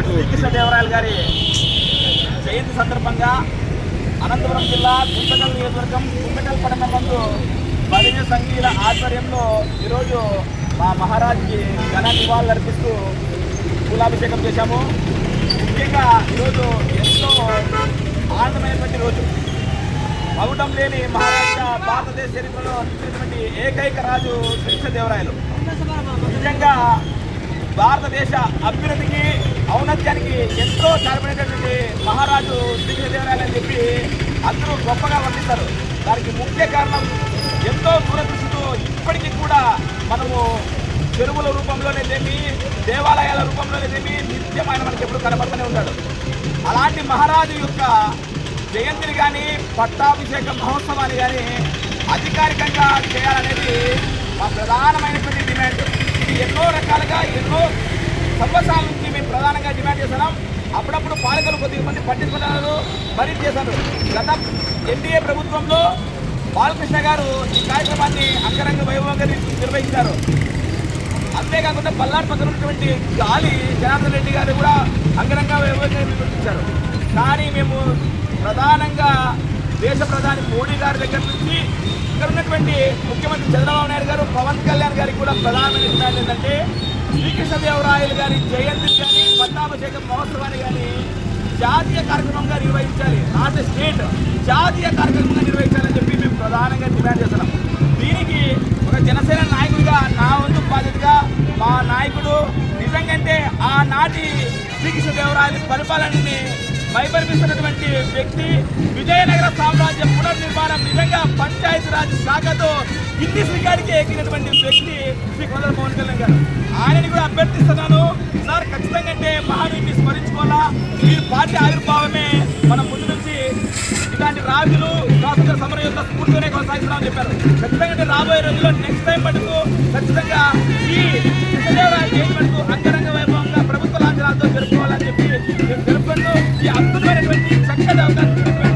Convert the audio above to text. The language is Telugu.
శ్రీకృష్ణదేవరాయలు గారి జయంతి సందర్భంగా అనంతపురం జిల్లా గుంతకల్ నియోజకవర్గం గుంతకల్ పట్టణం నందు బలిజ సంఘీయుల ఆధ్వర్యంలో ఈరోజు మా మహారాజుకి ఘన నివాళులర్పిస్తూ పూలాభిషేకం చేశాము. ముఖ్యంగా ఈరోజు ఎంతో ఆనందమైనటువంటి రోజు. మగుటం లేని మహారాజా భారతదేశ చరిత్రలో నిలిచినటువంటి ఏకైక రాజు శ్రీకృష్ణదేవరాయలు. నిజంగా భారతదేశ అభ్యున్నతికి ఔన్నత్యానికి ఎంతో చాలబడినటువంటి మహారాజు శ్రీకృష్ణదేవరాయలు అని చెప్పి అందరూ గొప్పగా వర్ణిస్తారు. దానికి ముఖ్య కారణం ఎంతో దూరదృష్టితో ఇప్పటికీ కూడా మనము చెరువుల రూపంలోనేదేమి, దేవాలయాల రూపంలోనేదేమి నిత్యం ఆయన మనకి ఎప్పుడు కనబడుతూనే ఉంటాడు. అలాంటి మహారాజు యొక్క జయంతిని కానీ పట్టాభిషేక మహోత్సవాన్ని కానీ అధికారికంగా చేయాలనేది మా ప్రధానమైనటువంటి డిమాండ్. ఇది ఎన్నో రకాలుగా ఎన్నో సంవత్సరాల నుంచి మేము ప్రధానంగా డిమాండ్ చేస్తున్నాం. అప్పుడప్పుడు పాలకులు కొద్దిగా మంది పట్టించుకున్నారు, మరీ చేశారు. గత ఎన్డీఏ ప్రభుత్వంలో బాలకృష్ణ గారు ఈ కార్యక్రమాన్ని అంగరంగ వైభవంగా నిర్వహించారు. అంతేకాకుండా పల్నాడు పక్కన ఉన్నటువంటి గాలి జనార్దన్ రెడ్డి గారు కూడా అంగరంగ వైభవంగా నిర్వహించారు. కానీ మేము ప్రధానంగా దేశ ప్రధాని మోడీ గారి దగ్గర నుంచి ఇక్కడ ఉన్నటువంటి ముఖ్యమంత్రి చంద్రబాబు నాయుడు గారు, పవన్ కళ్యాణ్ గారికి కూడా ప్రధానమైన డిమాండ్ ఏంటంటే శ్రీకృష్ణదేవరాయలు గారి జయంతి కానీ పట్టాభిషేక మహోత్సవాన్ని కానీ జాతీయ కార్యక్రమంగా నిర్వహించాలి. నాట్ స్టేట్, జాతీయ కార్యక్రమంగా నిర్వహించాలని చెప్పి మేము ప్రధానంగా డిమాండ్ చేస్తున్నాం. దీనికి ఒక జనసేన నాయకుడిగా నా వంతు బాధ్యతగా మా నాయకుడు నిజంగా ఆనాటి శ్రీకృష్ణదేవరాయలు పరిపాలనని మైపరిపిస్తున్నటువంటి వ్యక్తి, విజయనగర సామ్రాజ్య పునర్నిర్మాణం నిజంగా పంచాయతీరాజ్ శాఖతో గిన్నిస్ రికార్డుకి ఎక్కినటువంటి వ్యక్తి శ్రీ కొండల పవన్ కళ్యాణ్ గారు. ఆయనని కూడా అభ్యర్థిస్తున్నాను, సార్ ఖచ్చితంగా మహానీయుని స్మరించుకోవాలా. ఈ పార్టీ ఆవిర్భావమే మనం ముందు నుంచి ఇలాంటి రాజులు స్వాతంత్ర సమర యొక్క స్ఫూర్తితోనే కొనసాగిస్తున్నామని చెప్పారు. ఖచ్చితంగా రాబోయే రోజుల్లో నెక్స్ట్ టైం పడుతూ ఖచ్చితంగా ఈ కృష్ణదేవరాయలు జయంతి పడుతూ అంగరంగ వైభవంగా ప్రభుత్వ లాంఛనాలతో జరుపుకోవాలని చెప్పి జరుపుకుంటూ ఈ అద్భుతమైనటువంటి చక్కటి అవకాశం